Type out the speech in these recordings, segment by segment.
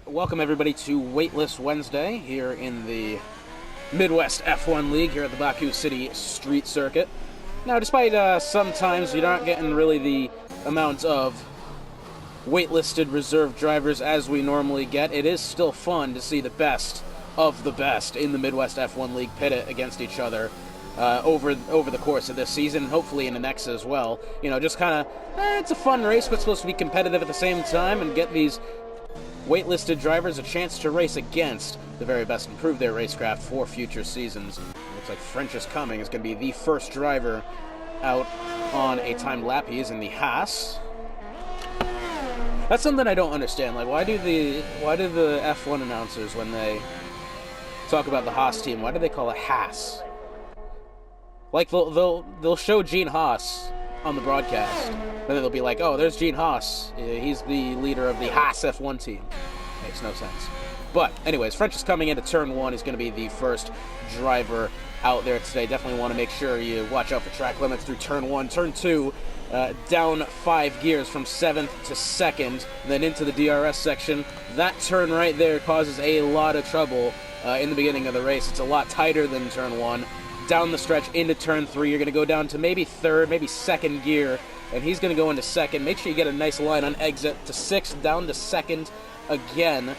Welcome everybody to Waitlist Wednesday here in the Midwest F1 League here at the Baku City Street Circuit. Now, despite sometimes you're not getting really the amount of waitlisted reserve drivers as we normally get, it is still fun to see the best of the best in the Midwest F1 League pit it against each other over the course of this season, and hopefully in the next as well. You know, just kind of, it's a fun race, but it's supposed to be competitive at the same time and get these waitlisted drivers a chance to race against the very best, improve their racecraft for future seasons. Looks like French is coming. Is going to be the first driver out on a timed lap. He is in the Haas. That's something I don't understand. Like, why do the F1 announcers, when they talk about the Haas team, why do they call it Haas? Like, they'll show Gene Haas on the broadcast, and then they'll be like, oh, there's Gene Haas. He's the leader of the Haas F1 team. Makes no sense. But anyways, French is coming into turn one. He's going to be the first driver out there today. Definitely want to make sure you watch out for track limits through turn one. Turn two, down 5 gears from 7th to 2nd, then into the DRS section. That turn right there causes a lot of trouble in the beginning of the race. It's a lot tighter than turn one. Down the stretch into turn 3, you're going to go down to maybe 3rd, maybe 2nd gear, and he's going to go into 2nd. Make sure you get a nice line on exit to 6th, down to 2nd again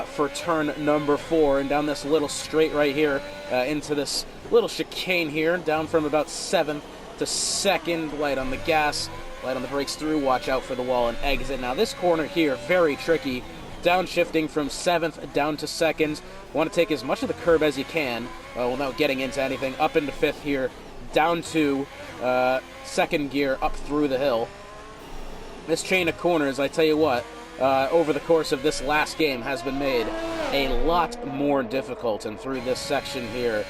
for turn number 4, and down this little straight right here into this little chicane here, down from about 7th to 2nd. Light on the gas, light on the brakes through, watch out for the wall and exit. Now this corner here, very tricky. Downshifting from 7th down to 2nd. Want to take as much of the curb as you can without getting into anything. Up into 5th here, down to 2nd gear, up through the hill. This chain of corners, I tell you what, over the course of this last game has been made a lot more difficult. And through this section here,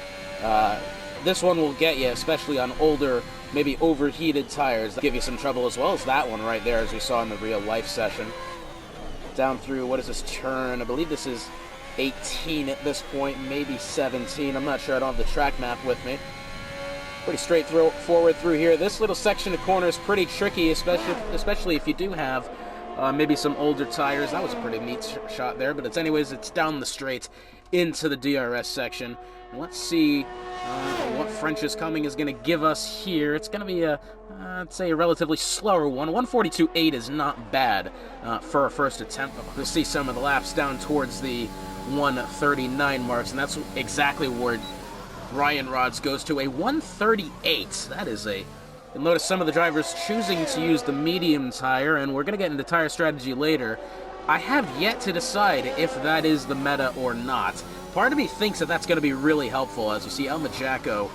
this one will get you, especially on older, maybe overheated tires. That'll give you some trouble, as well as that one right there, as we saw in the real life session. Down through, what is this turn? I believe this is 18 at this point, maybe 17. I'm not sure. I don't have the track map with me. Pretty forward through here. This little section of corner is pretty tricky, especially if you do have maybe some older tires. That was a pretty neat shot there, but it's down the straight into the DRS section. Let's see what French is coming is going to give us here. It's going to be I'd say a relatively slower one. 142.8 is not bad for a first attempt. We'll see some of the laps down towards the 139 marks, and that's exactly where Ryan Rods goes to, a 138. That is you'll notice some of the drivers choosing to use the medium tire, and we're going to get into tire strategy later. I have yet to decide if that is the meta or not. Part of me thinks that that's going to be really helpful. As you see, Azerbaijan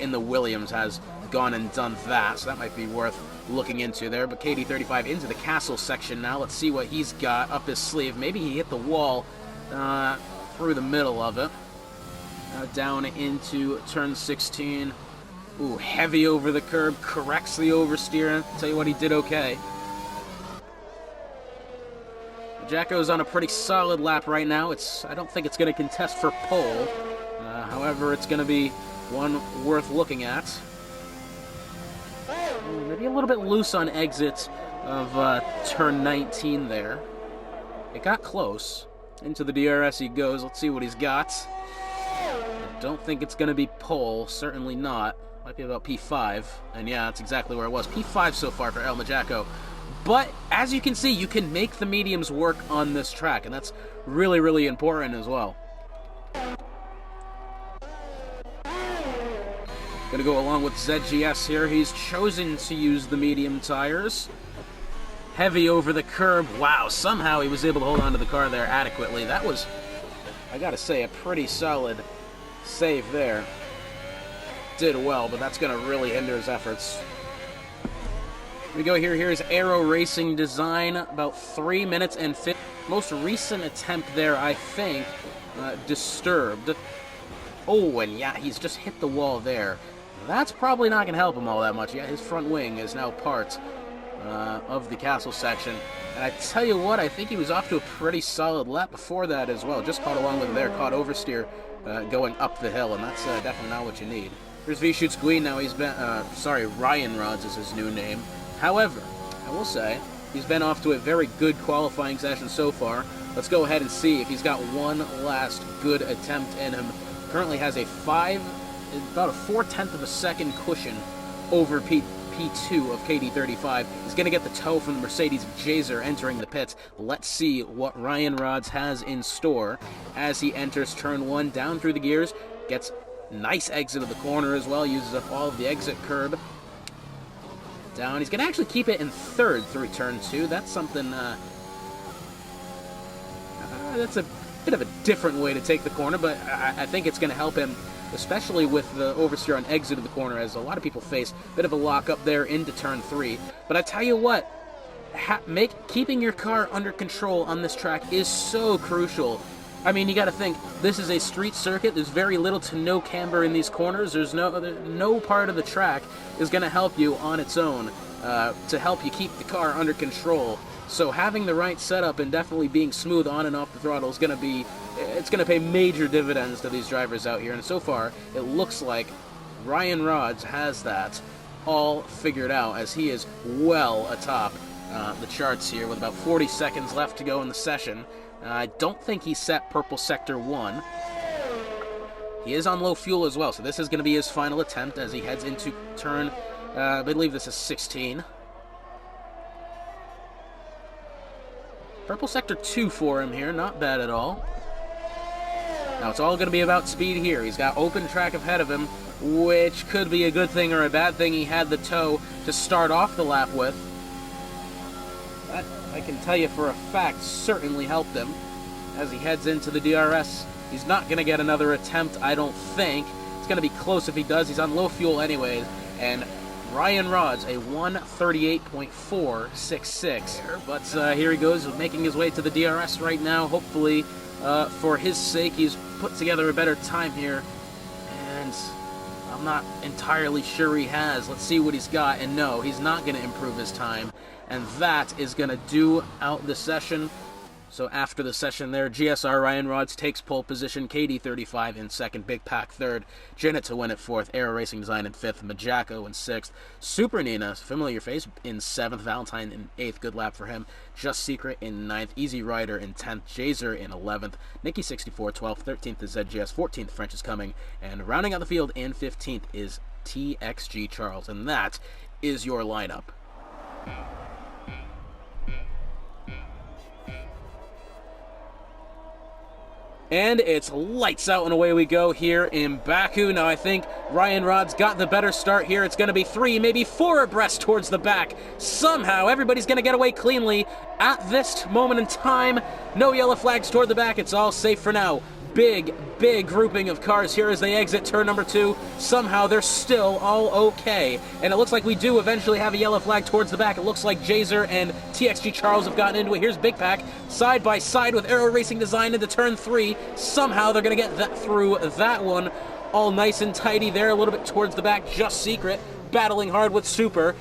in the Williams has gone and done that, so that might be worth looking into there. But KD35 into the castle section now. Let's see what he's got up his sleeve. Maybe he hit the wall through the middle of it. Down into turn 16. Ooh, heavy over the curb, corrects the oversteer. Tell you what, he did okay. Jacko's on a pretty solid lap right now. I don't think it's going to contest for pole. However, it's going to be one worth looking at. Maybe a little bit loose on exit of turn 19 there. It got close. Into the DRS he goes. Let's see what he's got. I don't think it's going to be pole. Certainly not. Might be about P5. And yeah, that's exactly where it was. P5 so far for El Majacco. But as you can see, you can make the mediums work on this track, and that's really, really important as well. Gonna go along with ZGS here. He's chosen to use the medium tires. Heavy over the curb. Wow, somehow he was able to hold on to the car there adequately. That was, I gotta say, a pretty solid save there. Did well, but that's gonna really hinder his efforts. Here we go here. Here's Aero Racing Design, about 3 minutes and 50. Most recent attempt there, I think, disturbed. Oh, and yeah, he's just hit the wall there. That's probably not going to help him all that much. Yeah, his front wing is now part of the castle section. And I tell you what, I think he was off to a pretty solid lap before that as well. Just caught along with him there, caught oversteer going up the hill, and that's definitely not what you need. Here's V-Shoots Gween now. He's been, Ryan Rods is his new name. However, I will say, He's been off to a very good qualifying session so far. Let's go ahead and see if he's got one last good attempt in him. Currently has about a 4/10 of a second cushion over P2 of KD35. He's going to get the tow from the Mercedes Jazer entering the pits. Let's see what Ryan Rods has in store as he enters turn 1, down through the gears, gets nice exit of the corner as well, uses up all of the exit curb. Down, he's going to actually keep it in third through turn 2. That's something, that's a bit of a different way to take the corner, but I think it's going to help him, especially with the oversteer on exit of the corner, as a lot of people face a bit of a lock up there into turn 3. But I tell you what, keeping your car under control on this track is so crucial. I mean, you got to think, this is a street circuit. There's very little to no camber in these corners. There's no part of the track is going to help you on its own to help you keep the car under control. So having the right setup and definitely being smooth on and off the throttle is going to pay major dividends to these drivers out here. And so far, it looks like Ryan Rods has that all figured out, as he is well atop the charts here with about 40 seconds left to go in the session. I don't think he set purple sector 1. He is on low fuel as well, so this is going to be his final attempt as he heads into turn, I believe this is 16. Purple sector 2 for him here, not bad at all. Now it's all going to be about speed here. He's got open track ahead of him, which could be a good thing or a bad thing. He had the tow to start off the lap with. That, I can tell you for a fact, certainly helped him as he heads into the DRS. He's not going to get another attempt, I don't think. It's going to be close if he does. He's on low fuel anyways, and Ryan Rods, a 1:38.466. But here he goes, making his way to the DRS right now. Hopefully, for his sake, he's put together a better time here. And I'm not entirely sure he has. Let's see what he's got. And no, he's not going to improve his time. And that is going to do out the session. So after the session there, GSR Ryan Rods takes pole position, KD35 in second, Big Pack third, Janet to win at fourth, Aero Racing Design in fifth, Majako in sixth, Super Nina, familiar face, in seventh, Valentine in eighth, good lap for him, Just Secret in ninth, Easy Rider in 10th, Jazer in 11th, Nikki 64 12th, 13th is ZGS, 14th French is coming, and rounding out the field in 15th is TXG Charles, and that is your lineup. And it's lights out and away we go here in Baku. Now I think Ryan Rods got the better start here. It's going to be 3, maybe 4 abreast towards the back. Somehow everybody's going to get away cleanly at this moment in time. No yellow flags toward the back. It's all safe for now. Big grouping of cars here as they exit turn number 2. Somehow they're still all okay. And it looks like we do eventually have a yellow flag towards the back. It looks like Jazer and TXG Charles have gotten into it. Here's Big Pack side by side with Aero Racing Design into turn 3. Somehow they're going to get that through that one. All nice and tidy there, a little bit towards the back. Just Secret battling hard with Super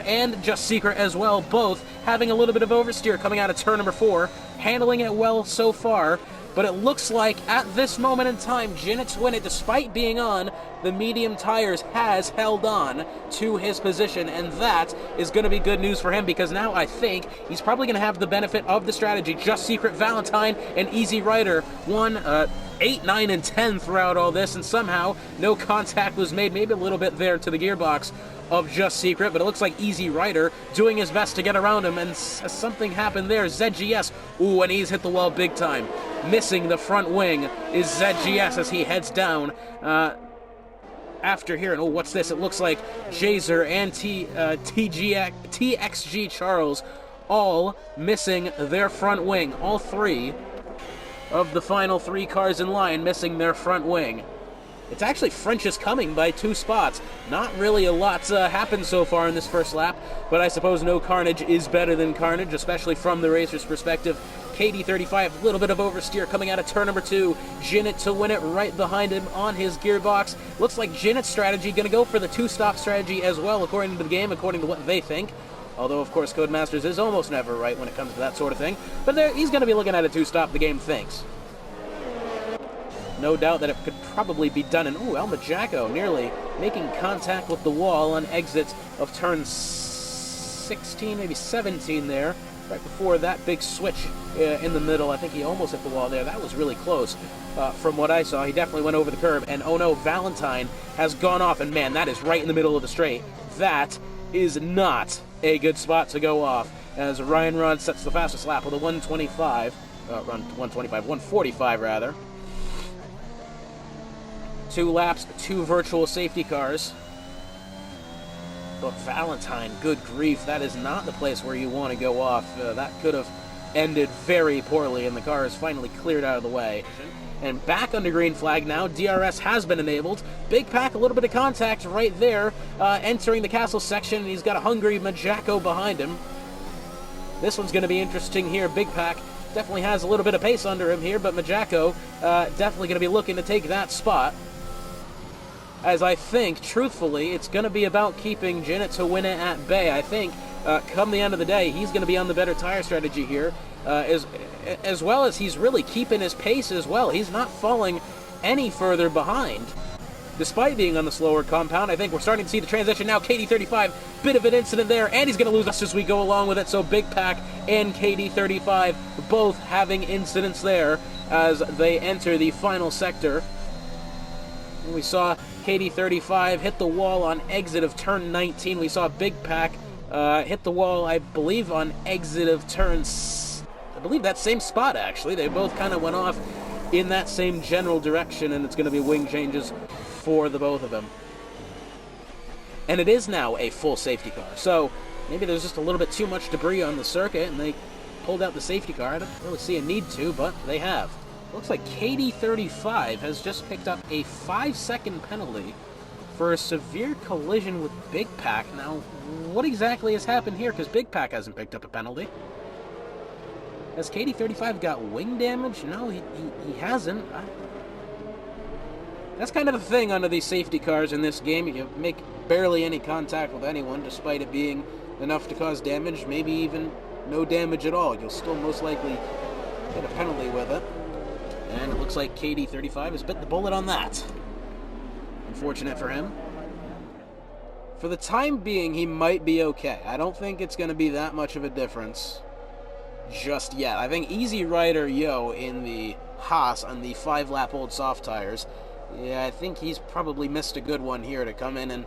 and Just Secret as well, both having a little bit of oversteer coming out of turn number 4. Handling it well so far. But it looks like at this moment in time, Janet to win it, despite being on the medium tires, has held on to his position, and that is going to be good news for him, because now I think he's probably going to have the benefit of the strategy. Just Secret, Valentine, and Easy Rider won 8, 9, and 10 throughout all this, and somehow no contact was made, maybe a little bit there to the gearbox of Just Secret, but it looks like Easy Rider doing his best to get around him, and something happened there. ZGS, ooh, and he's hit the wall big time. Missing the front wing is ZGS as he heads down after here. And oh, what's this? It looks like Jazer and TXG Charles all missing their front wing. All 3 of the final 3 cars in line missing their front wing. It's actually French is coming by 2 spots. Not really a lot's happened so far in this first lap, but I suppose no carnage is better than carnage, especially from the racer's perspective. KD35, a little bit of oversteer coming out of turn number 2. Janet to win it right behind him on his gearbox. Looks like Janet's strategy going to go for the 2-stop strategy as well, according to the game, according to what they think. Although, of course, Codemasters is almost never right when it comes to that sort of thing. But he's going to be looking at a 2-stop, the game thinks. No doubt that it could probably be done. And ooh, Majako nearly making contact with the wall on exits of turn 6. 16, maybe 17 there, right before that big switch in the middle. I think he almost hit the wall there. That was really close. From what I saw, he definitely went over the curb, and oh no, Valentine has gone off, and man, that is right in the middle of the straight. That is not a good spot to go off, as Ryan Rudd sets the fastest lap with a 145 rather. 2 laps, 2 virtual safety cars. But Valentine, good grief, that is not the place where you want to go off. That could have ended very poorly, and the car is finally cleared out of the way. And back under green flag now, DRS has been enabled. Big Pack, a little bit of contact right there, entering the castle section, and he's got a hungry Majako behind him. This one's going to be interesting here. Big Pack definitely has a little bit of pace under him here, but Majako definitely going to be looking to take that spot. As I think, truthfully, it's going to be about keeping Jinnit to win it at bay. I think, come the end of the day, he's going to be on the better tire strategy here, as well as he's really keeping his pace as well. He's not falling any further behind, despite being on the slower compound. I think we're starting to see the transition now. KD35, bit of an incident there, and he's going to lose us as we go along with it. So Big Pack and KD35 both having incidents there as they enter the final sector. And we saw KD35 hit the wall on exit of turn 19. We saw Big Pack hit the wall, I believe, on exit of turn... I believe that same spot, actually. They both kind of went off in that same general direction, and it's going to be wing changes for the both of them. And it is now a full safety car, so maybe there's just a little bit too much debris on the circuit, and they pulled out the safety car. I don't really see a need to, but they have. Looks like KD35 has just picked up a 5-second penalty for a severe collision with Big Pack. Now, what exactly has happened here? Because Big Pack hasn't picked up a penalty. Has KD35 got wing damage? No, he hasn't. That's kind of the thing under these safety cars in this game. You make barely any contact with anyone, despite it being enough to cause damage, maybe even no damage at all. You'll still most likely get a penalty with it. And it looks like KD35 has bit the bullet on that. Unfortunate for him. For the time being, he might be okay. I don't think it's going to be that much of a difference just yet. I think Easy Rider Yo in the Haas on the 5-lap-old soft tires, yeah, I think he's probably missed a good one here to come in and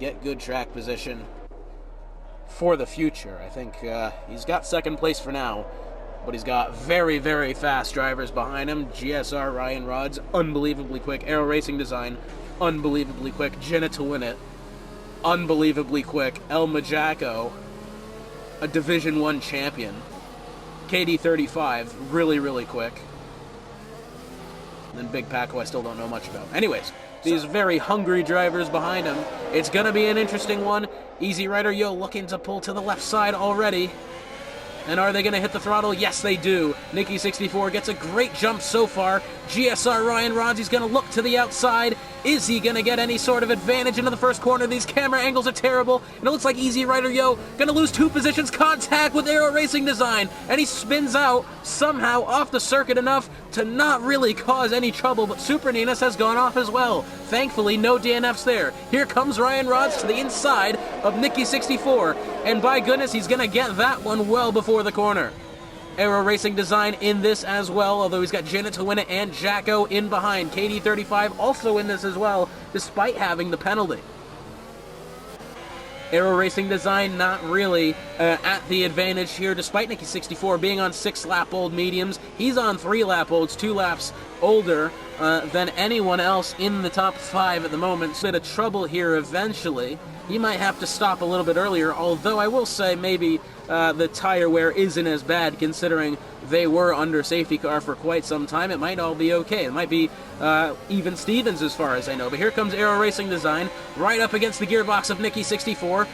get good track position for the future. I think he's got second place for now. But he's got very, very fast drivers behind him. GSR Ryan Rod's unbelievably quick. Aero Racing Design, unbelievably quick. Jinnit to win it, unbelievably quick. El Majako, a Division 1 champion. KD35, really, really quick. And then Big Pack, who I still don't know much about. Anyways, these very hungry drivers behind him. It's going to be an interesting one. Easy Rider Yo looking to pull to the left side already. And are they going to hit the throttle? Yes, they do. Nicky64 gets a great jump so far. GSR Ryan Rods, he's going to look to the outside. Is he going to get any sort of advantage into the first corner? These camera angles are terrible. And it looks like Easy Rider Yo going to lose 2 positions. Contact with Aero Racing Design. And he spins out somehow off the circuit enough to not really cause any trouble. But Super Ninus has gone off as well. Thankfully, no DNFs there. Here comes Ryan Rods to the inside of Nicky64. And by goodness, he's going to get that one well before the corner. Aero Racing Design in this as well, although he's got Jinnit to win it and Jacko in behind. KD35 also in this as well, despite having the penalty. Aero Racing Design not really at the advantage here, despite Nicky64 being on 6-lap-old mediums. He's on 3-lap-olds, 2 laps older than anyone else in the top 5 at the moment. So bit of trouble here eventually. He might have to stop a little bit earlier, although I will say maybe the tire wear isn't as bad considering they were under safety car for quite some time. It might all be okay. It might be even Stevens as far as I know. But here comes Aero Racing Design right up against the gearbox of Nicky64.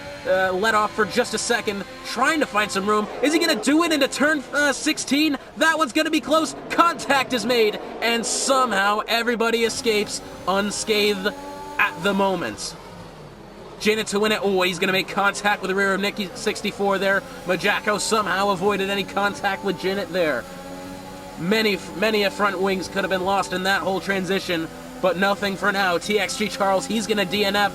Let off for just a second, trying to find some room. Is he going to do it into turn 16? That one's going to be close. Contact is made, and somehow everybody escapes unscathed at the moment. Jinnit to win it. Oh, he's going to make contact with the rear of Nicky64 there. Majako somehow avoided any contact with Jinnit there. Many a front wings could have been lost in that whole transition, but nothing for now. TXG Charles, he's going to DNF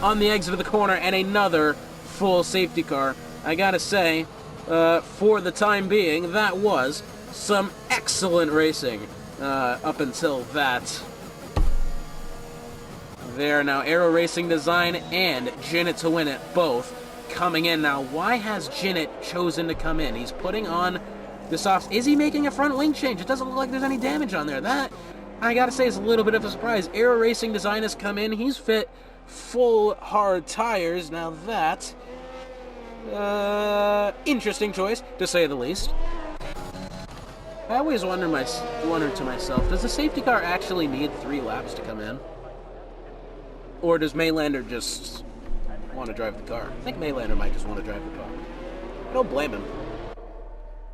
on the exit of the corner, and another full safety car. I gotta say, for the time being, that was some excellent racing up until that. There now, Aero Racing Design and Jinnit to win it both coming in. Now, why has Jinnit chosen to come in? He's putting on the softs. Is he making a front wing change? It doesn't look like there's any damage on there. That, I gotta say, is a little bit of a surprise. Aero Racing Design has come in. He's fit full hard tires. Now that, interesting choice, to say the least. I always wondered to myself, does the safety car actually need 3 laps to come in? Or does Maylander just want to drive the car? I think Maylander might just want to drive the car. I don't blame him.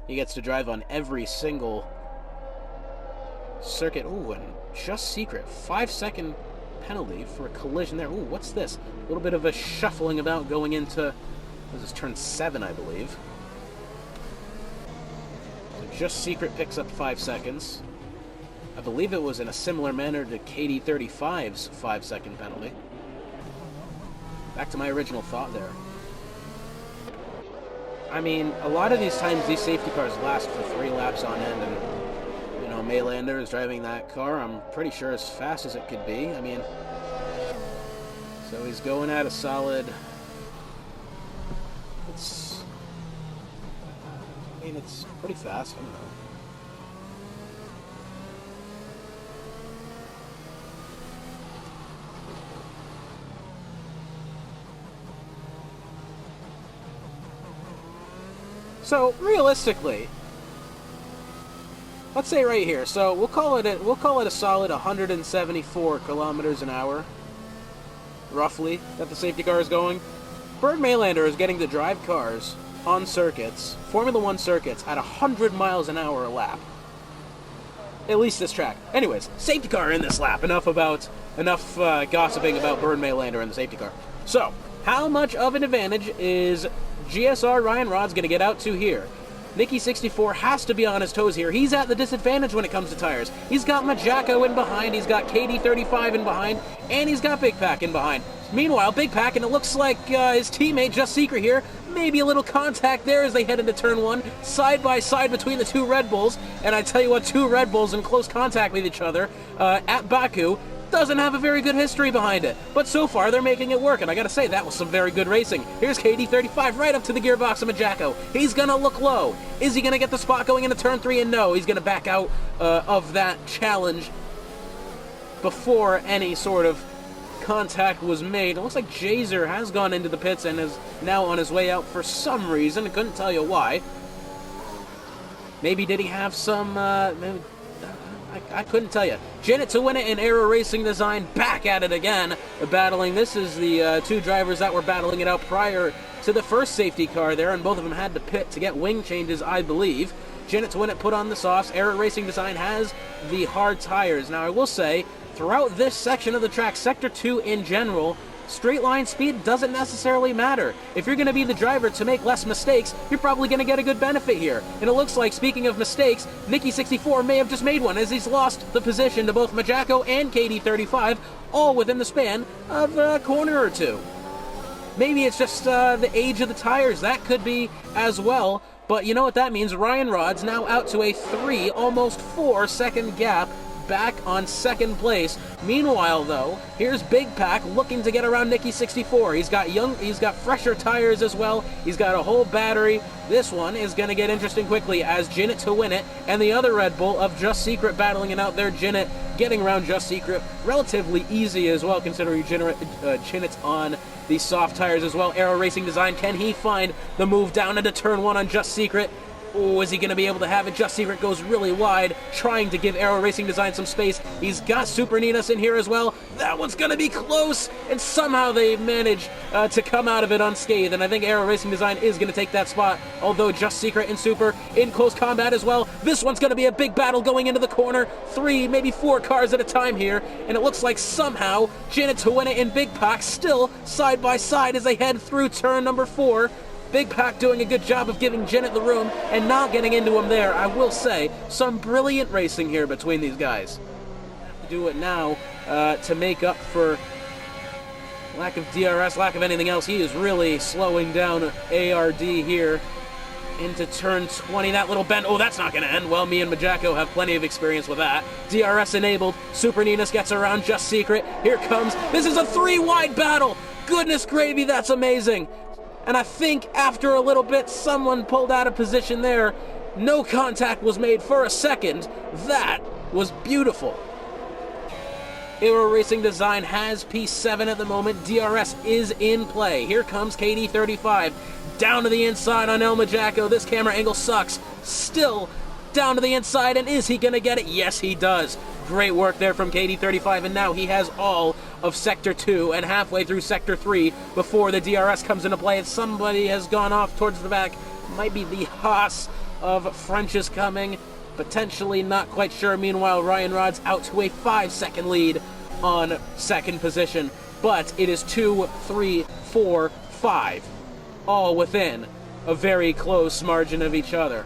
He gets to drive on every single circuit. Ooh, and Just Secret, 5-second penalty for a collision there. Ooh, what's this? A little bit of a shuffling about going into, this is turn 7, I believe. So Just Secret picks up 5 seconds. I believe it was in a similar manner to KD35's 5-second penalty. Back to my original thought there. I mean, a lot of these times these safety cars last for 3 laps on end, and, you know, Maylander is driving that car, I'm pretty sure as fast as it could be. I mean, so he's going at a solid, it's pretty fast, I don't know. So realistically, let's say right here. So we'll call it a solid 174 kilometers an hour, roughly, that the safety car is going. Berg Maylander is getting to drive cars on circuits, Formula 1 circuits, at 100 miles an hour a lap. At least this track. Anyways, safety car in this lap. Enough gossiping about Berg Maylander and the safety car. So, how much of an advantage is GSR Ryan Rod's going to get out to here? Nicky 64 has to be on his toes here. He's at the disadvantage when it comes to tires. He's got Majako in behind, he's got KD35 in behind, and he's got Big Pack in behind. Meanwhile, Big Pack, and it looks like his teammate Just Secret here, maybe a little contact there as they head into turn 1, side by side between the 2 Red Bulls. And I tell you what, 2 Red Bulls in close contact with each other at Baku doesn't have a very good history behind it. But so far, they're making it work, and I gotta say, that was some very good racing. Here's KD35 right up to the gearbox of Majako. He's gonna look low. Is he gonna get the spot going into turn 3? And no, he's gonna back out of that challenge before any sort of contact was made. It looks like Jazer has gone into the pits and is now on his way out for some reason. I couldn't tell you why. Maybe did he have some, I couldn't tell you. Jinnit to win it in Aero Racing Design, back at it again, battling. This is the 2 drivers that were battling it out prior to the first safety car there, and both of them had to pit to get wing changes, I believe. Jinnit to win it, put on the softs. Aero Racing Design has the hard tires. Now, I will say, throughout this section of the track, Sector 2 in general, straight line speed doesn't necessarily matter. If you're going to be the driver to make less mistakes, you're probably going to get a good benefit here. And it looks like, speaking of mistakes, Nicky64 may have just made one, as he's lost the position to both Majako and KD35, all within the span of a corner or 2. Maybe it's just the age of the tires. That could be as well. But you know what that means? Ryan Rod's now out to a 3, almost 4-second gap, back on 2nd place. Meanwhile, though, here's Big Pack looking to get around Nicky 64. He's got fresher tires as well. He's got a whole battery. This one is going to get interesting quickly as Jinnit to win it, and the other Red Bull of Just Secret battling it out there. Jinnit getting around Just Secret relatively easy as well, considering Jinnit's on the soft tires as well. Aero Racing Design, can he find the move down into turn 1 on Just Secret? Oh, is he going to be able to have it? Just Secret goes really wide, trying to give Aero Racing Design some space. He's got Super Ninas in here as well. That one's going to be close, and somehow they manage to come out of it unscathed, and I think Aero Racing Design is going to take that spot, although Just Secret and Super in close combat as well. This one's going to be a big battle going into the corner. 3, maybe 4 cars at a time here, and it looks like somehow Jinnit to win it and Big Pack still side by side as they head through turn number 4. Big Pack doing a good job of giving Jinnit the room and not getting into him there. I will say, some brilliant racing here between these guys. Do it now to make up for Lack of DRS, lack of anything else. He is really slowing down ARD here into turn 20. That little bend, oh, that's not going to end well. Me and Majako have plenty of experience with that. DRS enabled. Super Ninas gets around Just Secret. Here comes. This is a 3-wide battle. Goodness gravy, that's amazing. And I think after a little bit, someone pulled out of position there. No contact was made for a second. That was beautiful. Aero Racing Design has P7 at the moment. DRS is in play. Here comes KD35. Down to the inside on El Majako. This camera angle sucks. Still down to the inside, and is he going to get it? Yes, he does. Great work there from KD35, and now he has all of Sector 2 and halfway through Sector 3 before the DRS comes into play. And somebody has gone off towards the back. Might be the Haas of French is coming. Potentially, not quite sure. Meanwhile, Ryan Rod's out to a 5-second lead on second position. But it is 2, 3, 4, 5. All within a very close margin of each other.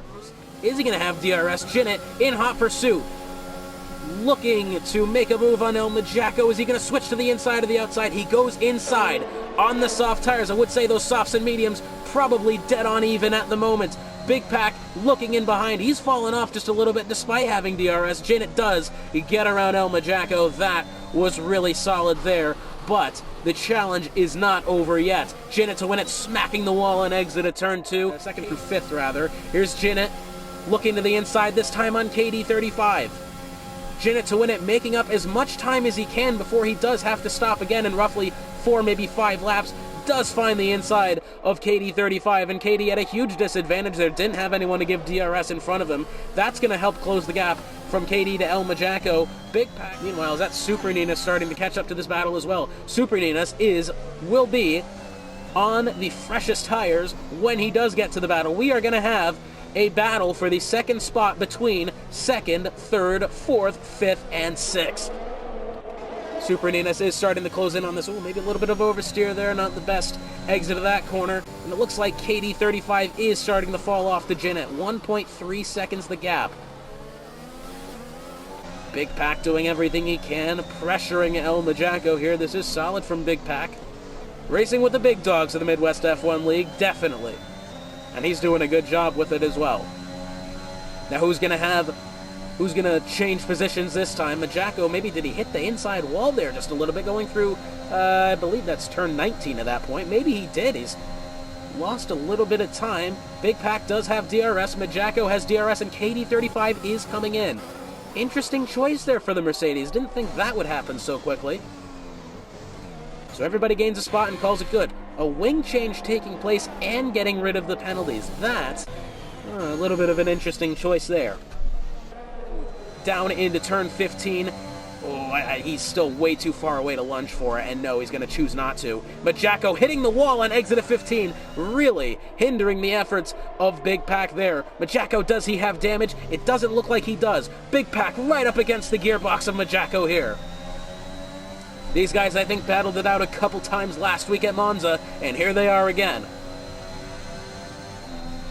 Is he going to have DRS? Jinnit in hot pursuit. Looking to make a move on El Majako. Is he going to switch to the inside or the outside? He goes inside on the soft tires. I would say those softs and mediums probably dead on even at the moment. Big Pack looking in behind. He's fallen off just a little bit despite having DRS. Jinnit does get around El Majako. That was really solid there. But the challenge is not over yet. Jinnit to win it, smacking the wall on exit at turn 2. Second through fifth, rather. Here's Jinnit looking to the inside, this time on KD35. Jinnit to win it, making up as much time as he can before he does have to stop again in roughly 4, maybe 5 laps. Does find the inside of KD35, and KD at a huge disadvantage there. Didn't have anyone to give DRS in front of him. That's going to help close the gap from KD to El Majako. Big Pack, meanwhile, is that Super Ninas starting to catch up to this battle as well. Super Ninas will be on the freshest tires when he does get to the battle. We are going to have a battle for the second spot between second, third, fourth, fifth, and 6th. Super Ninas is starting to close in on this. Oh, maybe a little bit of oversteer there. Not the best exit of that corner. And it looks like KD35 is starting to fall off the Jinnit. 1.3 seconds the gap. Big Pack doing everything he can, pressuring El Majako here. This is solid from Big Pack. Racing with the big dogs of the Midwest F1 League, definitely. And he's doing a good job with it as well. Now who's going to change positions this time? Majako, maybe did he hit the inside wall there just a little bit going through, I believe that's turn 19 at that point. Maybe he did. He's lost a little bit of time. Big Pack does have DRS. Majako has DRS, and KD35 is coming in. Interesting choice there for the Mercedes. Didn't think that would happen so quickly. So everybody gains a spot and calls it good. A wing change taking place and getting rid of the penalties. That's a little bit of an interesting choice there. Down into turn 15. Oh, he's still way too far away to lunge for it, and no, he's going to choose not to. Majako hitting the wall on exit of 15, really hindering the efforts of Big Pack there. Majako, does he have damage? It doesn't look like he does. Big Pack right up against the gearbox of Majako here. These guys, I think, battled it out a couple times last week at Monza, and here they are again.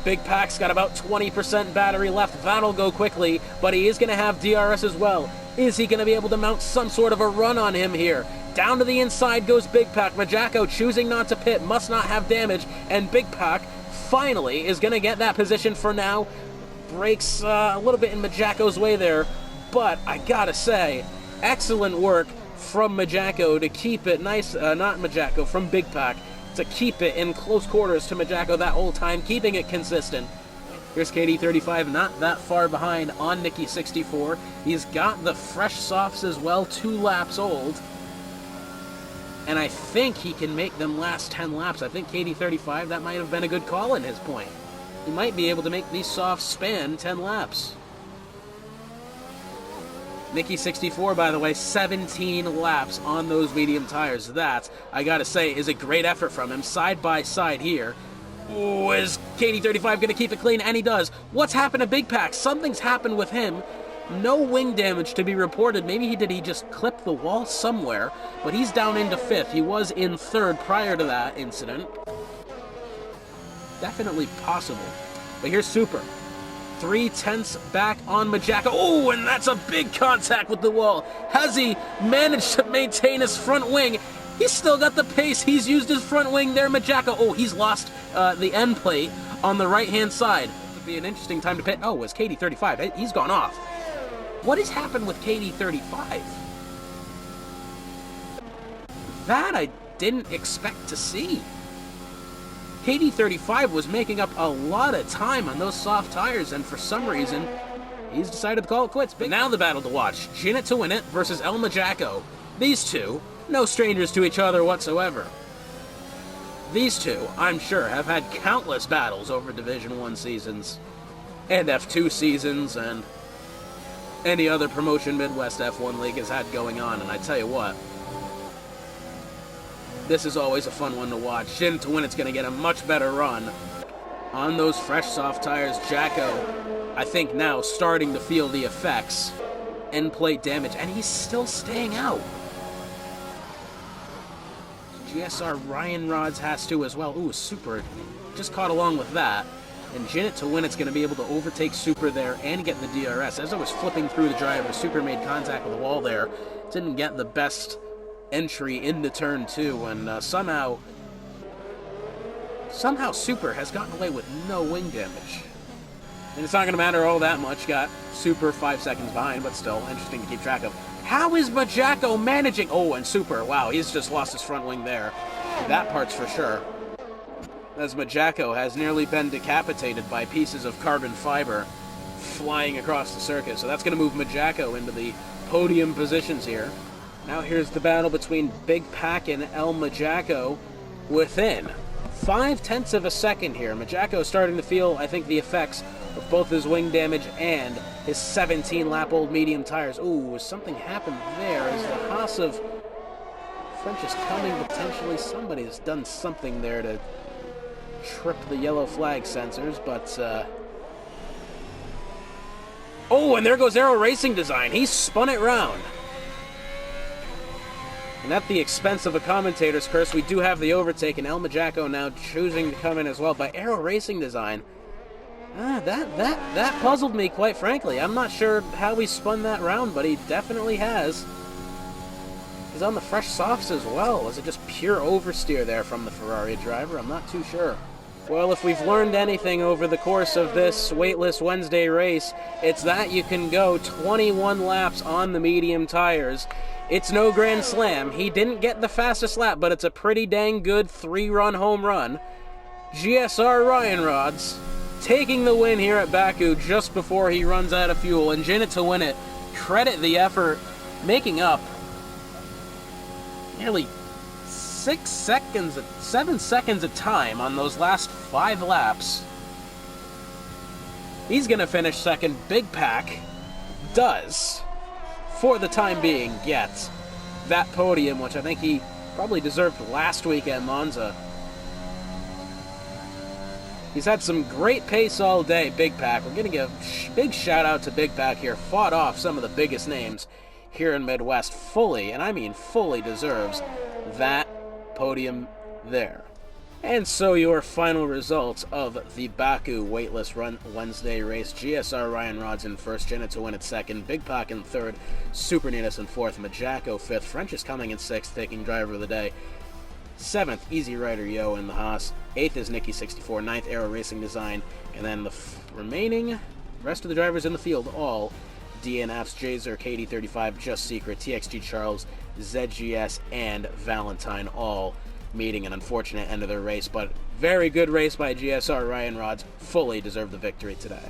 Big Pack's got about 20% battery left. That'll go quickly, but he is going to have DRS as well. Is he going to be able to mount some sort of a run on him here? Down to the inside goes Big Pack. Majako choosing not to pit, must not have damage, and Big Pack finally is going to get that position for now. Breaks a little bit in Majako's way there, but I gotta say, excellent work from Majako to keep it nice, not Majako, from Big Pack, to keep it in close quarters to Majako that whole time, keeping it consistent. Here's KD35, not that far behind on Nicky 64. He's got the fresh softs as well, 2 laps old. And I think he can make them last 10 laps. I think KD35, that might have been a good call in his point. He might be able to make these softs span 10 laps. Nicky 64, by the way, 17 laps on those medium tires. That, I gotta say, is a great effort from him. Side by side here. Ooh, is KD35 going to keep it clean? And he does. What's happened to Big Pack? Something's happened with him. No wing damage to be reported. Maybe he just clipped the wall somewhere. But he's down into 5th. He was in 3rd prior to that incident. Definitely possible. But here's Super. 3/10 back on Majako. Oh, and that's a big contact with the wall. Has he managed to maintain his front wing He's still got the pace. He's used his front wing there, Majacko. Oh, he's lost the end plate on the right-hand side. This would be an interesting time to pit. Oh, it's KD35. He's gone off. What has happened with KD35? That I didn't expect to see. KD35 was making up a lot of time on those soft tires, and for some reason, he's decided to call it quits. But now the battle to watch. Jinit to win it versus El Majacko. These two, no strangers to each other whatsoever. These two, I'm sure, have had countless battles over Division 1 seasons, and F2 seasons, and any other promotion Midwest F1 League has had going on, and I tell you what, this is always a fun one to watch. Jinit to win it's going to get a much better run on those fresh soft tires. Jacko, I think now, starting to feel the effects. End plate damage, and he's still staying out. GSR Ryan Rods has to as well. Ooh, Super just caught along with that. And Jinit to win it's going to be able to overtake Super there and get the DRS. As I was flipping through the driver, Super made contact with the wall there. Didn't get the best entry into turn 2, and somehow Super has gotten away with no wing damage. And it's not going to matter all that much. Got Super 5 seconds behind, but still interesting to keep track of. How is Majacko managing? Oh, and Super, wow, he's just lost his front wing there. That part's for sure. As Majacko has nearly been decapitated by pieces of carbon fiber flying across the circuit. So that's going to move Majacko into the podium positions here. Now here's the battle between Big Pac and El Majacko within 0.5 of a second here. Majacko starting to feel, I think, the effects of both his wing damage and his 17-lap-old medium tires. Ooh, something happened there as the Haas of French is coming potentially. Somebody's done something there to trip the yellow flag sensors, but oh, and there goes Aero Racing Design. He spun it round. And at the expense of a commentator's curse, we do have the overtake, and El Majacko now choosing to come in as well. By Aero Racing Design, that puzzled me, quite frankly. I'm not sure how he spun that round, but he definitely has. He's on the fresh softs as well. Was it just pure oversteer there from the Ferrari driver? I'm not too sure. Well, if we've learned anything over the course of this Waitlist Wednesday race, it's that you can go 21 laps on the medium tires. It's no grand slam. He didn't get the fastest lap, but it's a pretty dang good 3-run home run. GSR Ryan Rods taking the win here at Baku just before he runs out of fuel. And Jinit to win it. Credit the effort, making up nearly 7 seconds of time on those last 5 laps. He's going to finish second. Big Pac does, for the time being, get that podium, which I think he probably deserved last week at Monza. He's had some great pace all day, Big Pac. We're going to give a big shout out to Big Pac here. Fought off some of the biggest names here in Midwest. Fully, and I mean fully, deserves that podium there. And so your final results of the Baku Waitlist Wednesday race. GSR Ryan Rods in first, Jinit to win at second, Big Pac in third, Super Nitas in fourth, Majacko fifth, French is coming in sixth, taking driver of the day. 7th, Easy Rider Yo in the Haas. 8th is Nicky64, 9th, Aero Racing Design, and then the remaining rest of the drivers in the field, all DNFs, Jazer, KD35, Just Secret, TXG Charles, ZGS, and Valentine, all meeting an unfortunate end of their race, but very good race by GSR Ryan Rods. Fully deserved the victory today.